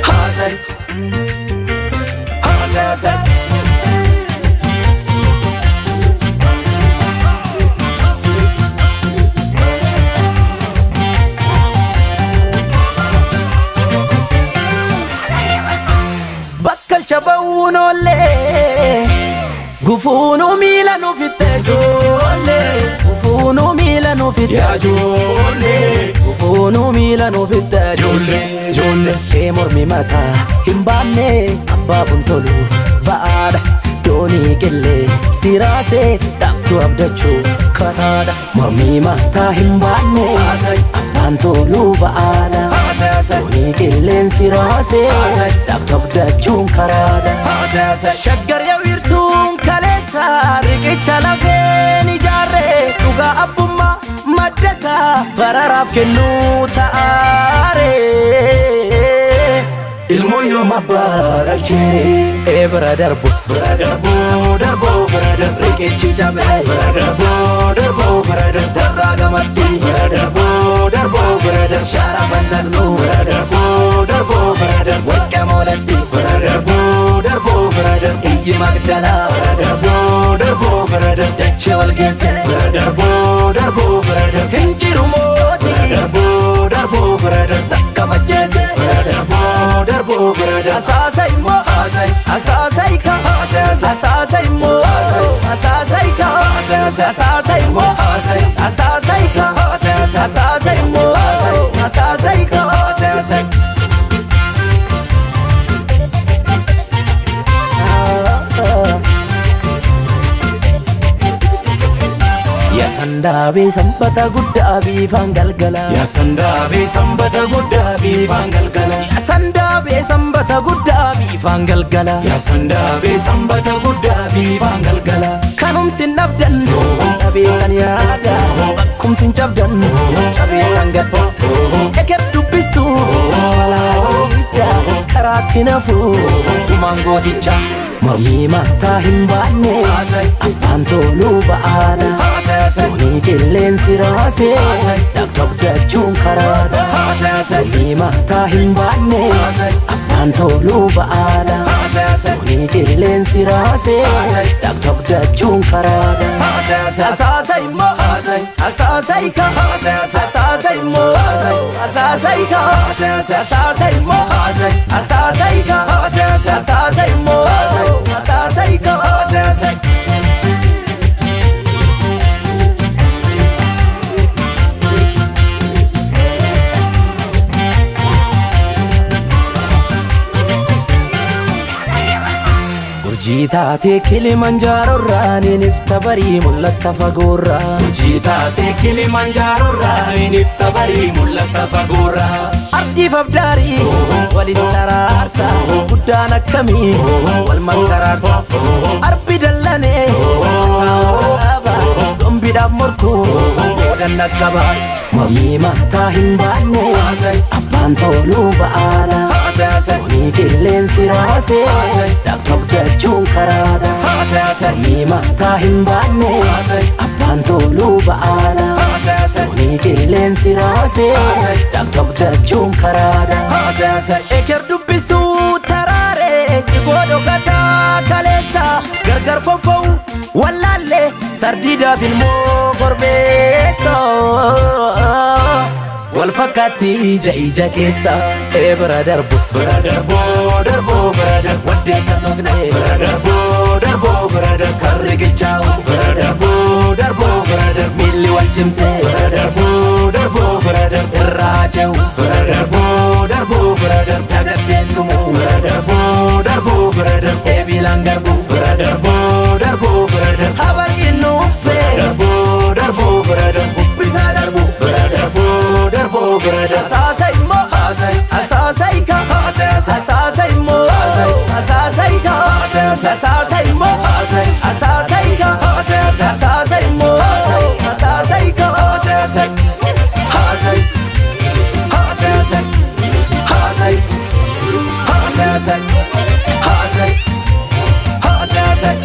Hasay, hasay. Bakkal chabawuno le, gufunu milanu fitte jolle, gufunu milanu fitte jolle, gufunu milanu fitte jolle, jolle. Mormi mata himbanne abbafun tolu baada doni kelle sirase daktu abdachu karada. Mormi mata himbanne abban tolu baada doni kelle sirase daktu abdachu karada. Shaggar ya wirtun kalesa riqicha lafeen ijaarre dhuga abbumma maddasa bararaaf kennu ta'aare. Ilmu yom abarache brother bo brother riqichi jabe brother bo brother daraga matti brother bo brother sharafan nagnu brother bo brother wakka molati brother bo brother iyyi magdala brother bo brother dache walgese brother bo brother hinjiru moti brother bo brother takka majese brother bo brother asasay mo asasay ka asasay mo asasay ka asasay mo asasay ka asasay mo asasay ka asasay. Ya sandabe sambata gudda bifan galgala, ya sandabe sambata gudda bifan galgala, ya sandabe sambata gudda bifan galgala, ya sandabe sambata gudda bifan galgala. Kanum sin nabdan nabe kan yada, kum sin jabdan nabe kan gadda. Ekep dubbistu falaicha karatinafu mango dicha. Mormi mata himbanne abban tolu baada doni killeen sirase daktu abdachuun karada. Mormi mata himbanne abban tolu baada doni killeen sirase daktu abdachuun karada. Asasay mo asasay ka asasay mo asasay ka asasay mo asasay ka asasay mo asasay ka asasay. Urjiitaate Kilimanjaro raani nifta barii mul'atta fagoorra. Urjiitaate Kilimanjaro raani nifta barii mul'atta fagoorra. Ardiif abdaarii waliin taraarsa guddaan akkamii wal mankaraarsa. Arbi dallanee taa'uudhaaba dhombiidhaaf morkuu boodan naqqaba. Mormi mataa hin baanne abbaan toluu ba'aadha. Doni killeen siraase daktu abdachuun karaadha. Mormi mataa hin baanne abbaan toluu ba'aadha. Doni killeen siraase daktu abdachuun karaadha. Eker dubbistuu taraaree jigoo dhokataa kaleessa gargar fonfa'u wallaallee sardiidhaaf ilmoo korbeessa. Wal fakkaatti ija keessa brother bo brother waddeessa sogne brother brother karri gichaa'u brother brother milli wal cimse brother brother irraa jehu brother brother jagatteen dhumu brother brother eebilaan garbu brother brother habaqiin nuuffe brother bubbisaa darbu brother brother asasay mo asasay ka asasay mo asasay ka asasay mo asasay ka asasay mo asasay ka asasay hasay hasay hasay hasay hasay hasay